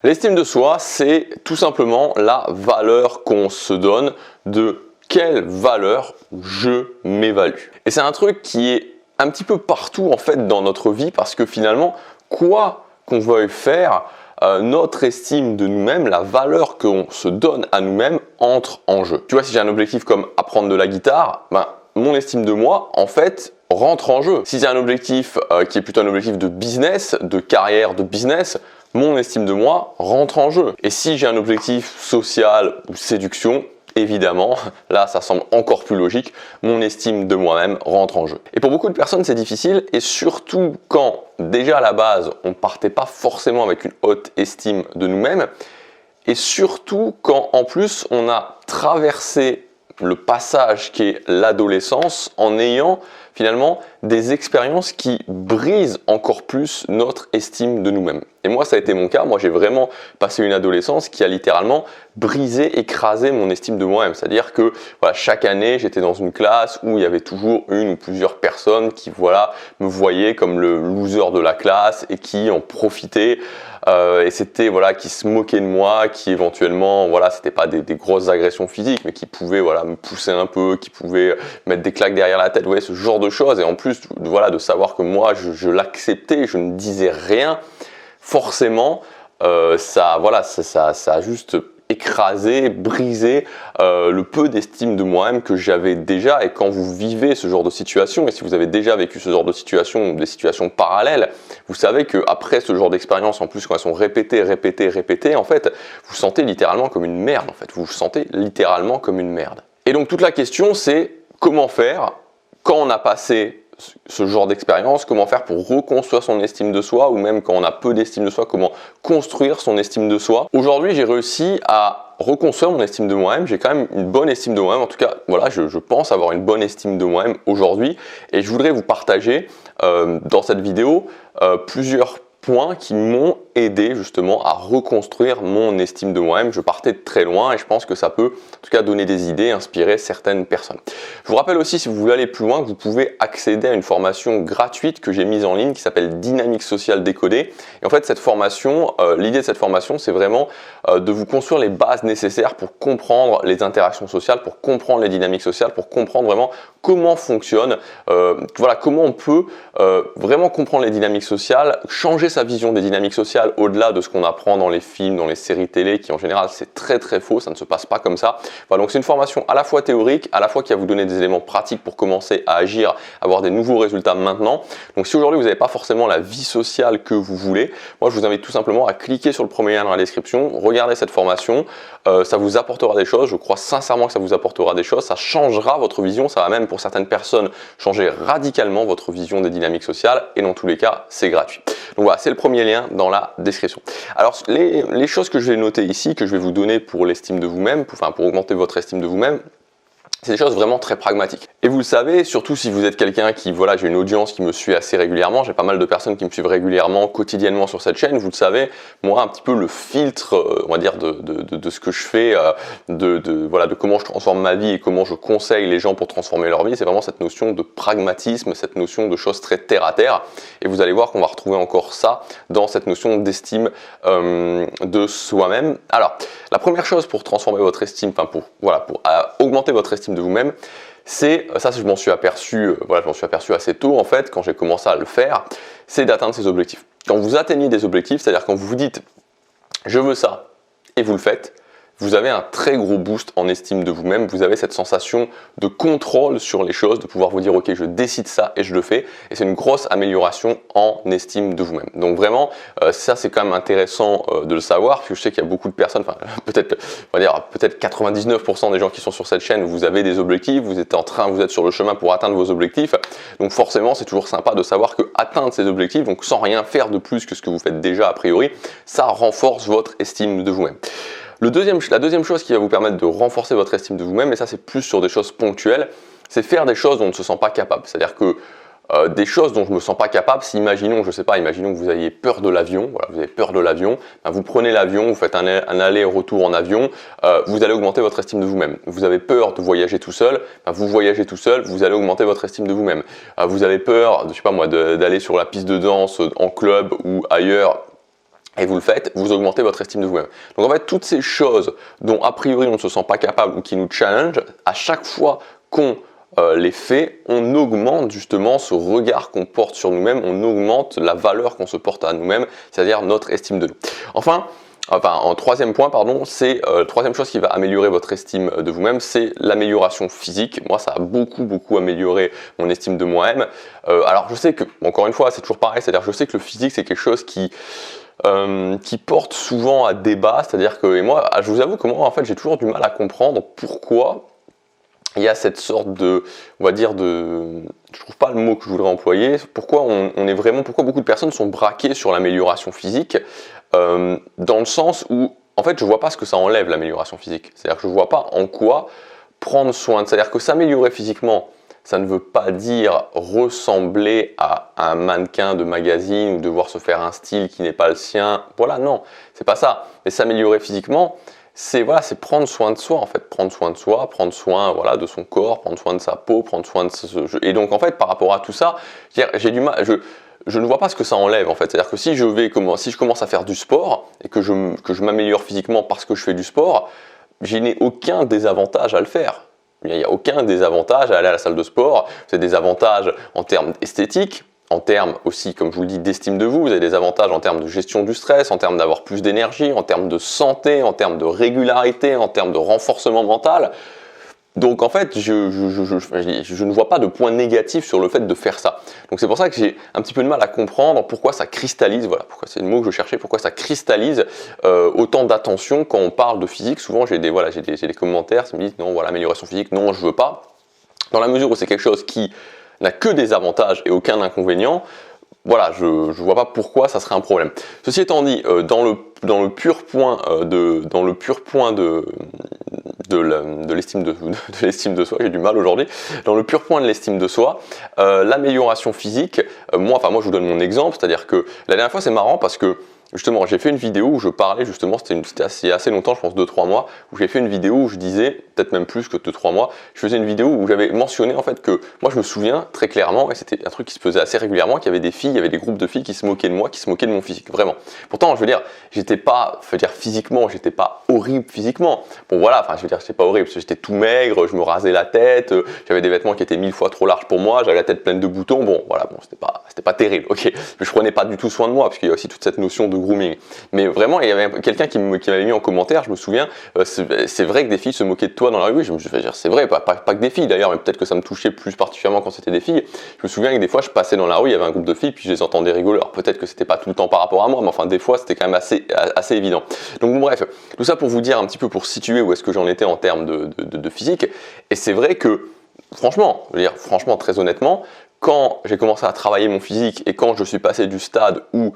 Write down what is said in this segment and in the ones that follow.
L'estime de soi, c'est tout simplement la valeur qu'on se donne de quelle valeur je m'évalue. Et c'est un truc qui est un petit peu partout en fait dans notre vie parce que finalement, quoi qu'on veuille faire, notre estime de nous-mêmes, la valeur qu'on se donne à nous-mêmes entre en jeu. Tu vois, si j'ai un objectif comme apprendre de la guitare, mon estime de moi, en fait, rentre en jeu. Si j'ai un objectif qui est plutôt un objectif de business, de carrière, de business, mon estime de moi rentre en jeu. Et si j'ai un objectif social ou séduction, évidemment, là ça semble encore plus logique, mon estime de moi-même rentre en jeu. Et pour beaucoup de personnes c'est difficile, et surtout quand déjà à la base on partait pas forcément avec une haute estime de nous-mêmes, et surtout quand en plus on a traversé le passage qui est l'adolescence en ayant finalement des expériences qui brisent encore plus notre estime de nous-mêmes. Et moi ça a été mon cas, moi j'ai vraiment passé une adolescence qui a littéralement brisé, écrasé mon estime de moi-même. C'est-à-dire que voilà, chaque année j'étais dans une classe où il y avait toujours une ou plusieurs personnes qui me voyaient comme le loser de la classe et qui en profitaient. Et c'était qui se moquaient de moi, qui éventuellement c'était pas des grosses agressions physiques, mais qui pouvaient me pousser un peu, qui pouvaient mettre des claques derrière la tête, vous voyez, ce genre de choses. Et en plus de savoir que moi je l'acceptais, je ne disais rien, forcément ça a juste écraser, briser le peu d'estime de moi-même que j'avais déjà. Et quand vous vivez ce genre de situation, et si vous avez déjà vécu ce genre de situation ou des situations parallèles, vous savez qu'après ce genre d'expérience, en plus quand elles sont répétées, en fait, vous sentez littéralement comme une merde. En fait, vous vous sentez littéralement comme une merde. Et donc toute la question c'est comment faire quand on a passé ce genre d'expérience, comment faire pour reconstruire son estime de soi, ou même quand on a peu d'estime de soi, comment construire son estime de soi. Aujourd'hui, j'ai réussi à reconstruire mon estime de moi-même. J'ai quand même une bonne estime de moi-même. En tout cas, je pense avoir une bonne estime de moi-même aujourd'hui. Et je voudrais vous partager dans cette vidéo plusieurs points qui m'ont aidé justement à reconstruire mon estime de moi-même. Je partais de très loin et je pense que ça peut en tout cas donner des idées, inspirer certaines personnes. Je vous rappelle aussi, si vous voulez aller plus loin, que vous pouvez accéder à une formation gratuite que j'ai mise en ligne qui s'appelle Dynamique Sociale Décodée. Et en fait, cette formation, l'idée de cette formation, c'est vraiment de vous construire les bases nécessaires pour comprendre les interactions sociales, pour comprendre les dynamiques sociales, pour comprendre vraiment comment fonctionne, comment on peut vraiment comprendre les dynamiques sociales, changer sa vision des dynamiques sociales au-delà de ce qu'on apprend dans les films, dans les séries télé, qui en général c'est très faux, ça ne se passe pas comme ça. Voilà, donc c'est une formation à la fois théorique, à la fois qui va vous donner des éléments pratiques pour commencer à agir, avoir des nouveaux résultats maintenant. Donc si aujourd'hui vous n'avez pas forcément la vie sociale que vous voulez, moi je vous invite tout simplement à cliquer sur le premier lien dans la description, regardez cette formation, ça vous apportera des choses, je crois sincèrement que ça vous apportera des choses, ça changera votre vision, ça va même pour certaines personnes changer radicalement votre vision des dynamiques sociales, et dans tous les cas c'est gratuit. Donc voilà, c'est le premier lien dans la description. Alors les choses que je vais noter ici, que je vais vous donner pour l'estime de vous-même, pour augmenter votre estime de vous-même, c'est des choses vraiment très pragmatiques. Et vous le savez, surtout si vous êtes quelqu'un qui, j'ai une audience qui me suit assez régulièrement, j'ai pas mal de personnes qui me suivent régulièrement, quotidiennement sur cette chaîne, vous le savez, moi un petit peu le filtre, on va dire, de ce que je fais, de comment je transforme ma vie et comment je conseille les gens pour transformer leur vie, c'est vraiment cette notion de pragmatisme, cette notion de choses très terre à terre. Et vous allez voir qu'on va retrouver encore ça dans cette notion d'estime de soi-même. Alors, la première chose pour transformer votre estime, pour augmenter votre estime de vous-même, c'est, ça je m'en suis aperçu, assez tôt en fait, quand j'ai commencé à le faire, c'est d'atteindre ses objectifs. Quand vous atteignez des objectifs, c'est-à-dire quand vous vous dites je veux ça et vous le faites, vous avez un très gros boost en estime de vous-même, vous avez cette sensation de contrôle sur les choses, de pouvoir vous dire ok je décide ça et je le fais, et c'est une grosse amélioration en estime de vous-même. Donc vraiment ça c'est quand même intéressant de le savoir, parce que je sais qu'il y a beaucoup de personnes, peut-être 99% des gens qui sont sur cette chaîne, vous avez des objectifs, vous êtes sur le chemin pour atteindre vos objectifs, donc forcément c'est toujours sympa de savoir que atteindre ces objectifs, donc sans rien faire de plus que ce que vous faites déjà a priori, ça renforce votre estime de vous-même. La deuxième chose qui va vous permettre de renforcer votre estime de vous-même, et ça c'est plus sur des choses ponctuelles, c'est faire des choses dont on ne se sent pas capable. C'est-à-dire que des choses dont je ne me sens pas capable, si imaginons que vous ayez peur de l'avion, vous avez peur de l'avion, vous prenez l'avion, vous faites un aller-retour en avion, vous allez augmenter votre estime de vous-même. Vous avez peur de voyager tout seul, vous voyagez tout seul, vous allez augmenter votre estime de vous-même. Vous avez peur, d'aller sur la piste de danse en club ou ailleurs, et vous le faites, vous augmentez votre estime de vous-même. Donc en fait, toutes ces choses dont a priori on ne se sent pas capable ou qui nous challenge, à chaque fois qu'on les fait, on augmente justement ce regard qu'on porte sur nous-mêmes, on augmente la valeur qu'on se porte à nous-mêmes, c'est-à-dire notre estime de nous. En troisième point, pardon, c'est troisième chose qui va améliorer votre estime de vous-même, c'est l'amélioration physique. Moi, ça a beaucoup amélioré mon estime de moi-même. Alors, je sais que, encore une fois, c'est toujours pareil, c'est-à-dire je sais que le physique, c'est quelque chose qui porte souvent à débat, c'est-à-dire que, et moi, je vous avoue que moi, en fait, j'ai toujours du mal à comprendre pourquoi il y a cette sorte de, on va dire je trouve pas le mot que je voudrais employer, pourquoi pourquoi beaucoup de personnes sont braquées sur l'amélioration physique, dans le sens où, en fait, je vois pas ce que ça enlève l'amélioration physique. C'est-à-dire que je vois pas en quoi prendre soin de, c'est-à-dire que s'améliorer physiquement, ça ne veut pas dire ressembler à un mannequin de magazine ou devoir se faire un style qui n'est pas le sien. Voilà, non, c'est pas ça. Mais s'améliorer physiquement, c'est prendre soin de soi en fait, prendre soin de soi, prendre soin de son corps, prendre soin de sa peau, prendre soin de et donc en fait par rapport à tout ça, j'ai du mal, je ne vois pas ce que ça enlève en fait. C'est-à-dire que si je commence à faire du sport et que je m'améliore physiquement parce que je fais du sport, je n'ai aucun désavantage à le faire. Il n'y a aucun désavantage à aller à la salle de sport. C'est des avantages en termes esthétiques, en termes aussi, comme je vous le dis, d'estime de vous. Vous avez des avantages en termes de gestion du stress, en termes d'avoir plus d'énergie, en termes de santé, en termes de régularité, en termes de renforcement mental. Donc en fait, je ne vois pas de point négatif sur le fait de faire ça. Donc c'est pour ça que j'ai un petit peu de mal à comprendre pourquoi ça cristallise, voilà, pourquoi c'est le mot que je cherchais, pourquoi ça cristallise autant d'attention quand on parle de physique. Souvent j'ai des commentaires qui me disent non, voilà, amélioration physique, non, je veux pas. Dans la mesure où c'est quelque chose qui n'a que des avantages et aucun inconvénient, voilà, je ne vois pas pourquoi ça serait un problème. Ceci étant dit, dans le pur point de l'estime de soi, j'ai du mal aujourd'hui, dans le pur point de l'estime de soi, l'amélioration physique, moi je vous donne mon exemple, c'est-à-dire que la dernière fois c'est marrant parce que justement, j'ai fait une vidéo où je parlais justement, c'était assez longtemps, je pense 2-3 mois, où j'ai fait une vidéo où je disais, peut-être même plus que 2-3 mois, je faisais une vidéo où j'avais mentionné en fait que, moi je me souviens très clairement, et c'était un truc qui se faisait assez régulièrement, qu'il y avait il y avait des groupes de filles qui se moquaient de moi, qui se moquaient de mon physique, vraiment. Pourtant, je veux dire, physiquement, j'étais pas horrible physiquement. Bon voilà, j'étais pas horrible, parce que j'étais tout maigre, je me rasais la tête, j'avais des vêtements qui étaient 1000 fois trop larges pour moi, j'avais la tête pleine de boutons, bon voilà, c'était pas terrible, ok. Mais je prenais pas du tout soin de moi, parce qu'il y a aussi toute cette notion de grooming. Mais vraiment, il y avait quelqu'un qui m'avait mis en commentaire, je me souviens, c'est vrai que des filles se moquaient de toi dans la rue. Je me suis dit, c'est vrai, pas que des filles d'ailleurs, mais peut-être que ça me touchait plus particulièrement quand c'était des filles. Je me souviens que des fois, je passais dans la rue, il y avait un groupe de filles, puis je les entendais rigoler. Alors peut-être que c'était pas tout le temps par rapport à moi, mais enfin des fois, c'était quand même assez évident. Donc bon, bref, tout ça pour vous dire un petit peu, pour situer où est-ce que j'en étais en termes de physique. Et c'est vrai que, franchement, très honnêtement, quand j'ai commencé à travailler mon physique et quand je suis passé du stade où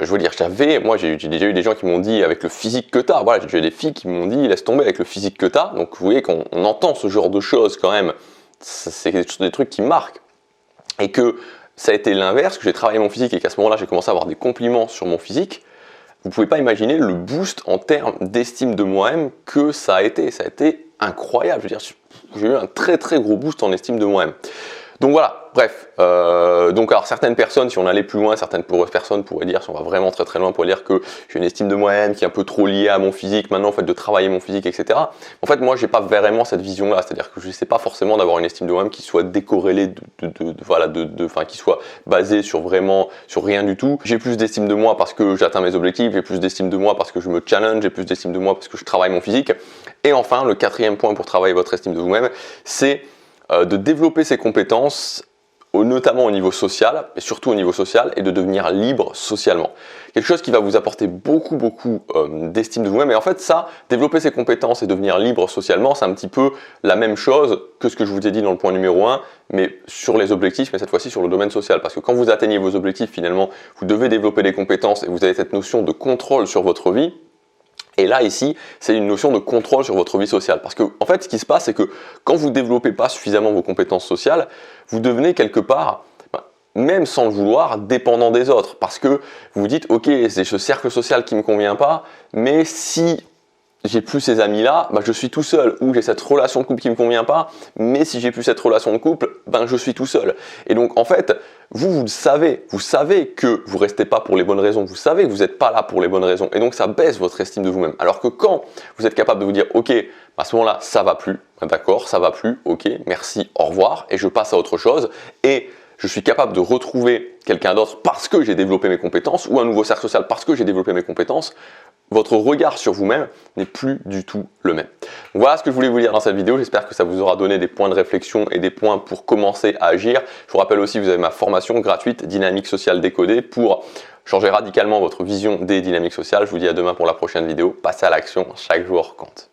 je veux dire, j'ai déjà eu des gens qui m'ont dit avec le physique que t'as, voilà, j'ai des filles qui m'ont dit laisse tomber avec le physique que t'as, donc vous voyez qu'on entend ce genre de choses quand même, c'est des trucs qui marquent, et que ça a été l'inverse, que j'ai travaillé mon physique et qu'à ce moment-là j'ai commencé à avoir des compliments sur mon physique. Vous pouvez pas imaginer le boost en termes d'estime de moi-même que ça a été incroyable, je veux dire, j'ai eu un très gros boost en estime de moi-même. Donc voilà, bref, alors certaines personnes, si on allait plus loin, certaines personnes pourraient dire, si on va vraiment très loin, pourraient dire que j'ai une estime de moi-même qui est un peu trop liée à mon physique, maintenant en fait de travailler mon physique, etc. En fait moi j'ai pas vraiment cette vision-là, c'est-à-dire que je sais pas forcément d'avoir une estime de moi-même qui soit décorrélée, qui soit basée sur rien du tout. J'ai plus d'estime de moi parce que j'atteins mes objectifs, j'ai plus d'estime de moi parce que je me challenge, j'ai plus d'estime de moi parce que je travaille mon physique. Et enfin, le quatrième point pour travailler votre estime de vous-même, c'est de développer ses compétences, notamment au niveau social, et surtout au niveau social, et de devenir libre socialement. Quelque chose qui va vous apporter beaucoup d'estime de vous-même. Et en fait, ça, développer ses compétences et devenir libre socialement, c'est un petit peu la même chose que ce que je vous ai dit dans le point numéro 1, mais sur les objectifs, mais cette fois-ci sur le domaine social. Parce que quand vous atteignez vos objectifs, finalement, vous devez développer des compétences et vous avez cette notion de contrôle sur votre vie. Et là, ici, c'est une notion de contrôle sur votre vie sociale. Parce que, en fait, ce qui se passe, c'est que quand vous ne développez pas suffisamment vos compétences sociales, vous devenez quelque part, même sans le vouloir, dépendant des autres. Parce que vous vous dites, ok, c'est ce cercle social qui ne me convient pas, mais si j'ai plus ces amis-là, bah, je suis tout seul, ou j'ai cette relation de couple qui me convient pas, mais si j'ai plus cette relation de couple, ben je suis tout seul. Et donc en fait, vous le savez, vous savez que vous restez pas pour les bonnes raisons, vous savez que vous n'êtes pas là pour les bonnes raisons, et donc ça baisse votre estime de vous-même. Alors que quand vous êtes capable de vous dire, ok, à ce moment-là, ça va plus, d'accord, ça va plus, ok, merci, au revoir, et je passe à autre chose, et je suis capable de retrouver quelqu'un d'autre parce que j'ai développé mes compétences, ou un nouveau cercle social parce que j'ai développé mes compétences, votre regard sur vous-même n'est plus du tout le même. Voilà ce que je voulais vous dire dans cette vidéo. J'espère que ça vous aura donné des points de réflexion et des points pour commencer à agir. Je vous rappelle aussi que vous avez ma formation gratuite Dynamique sociale décodée pour changer radicalement votre vision des dynamiques sociales. Je vous dis à demain pour la prochaine vidéo. Passez à l'action, chaque jour compte.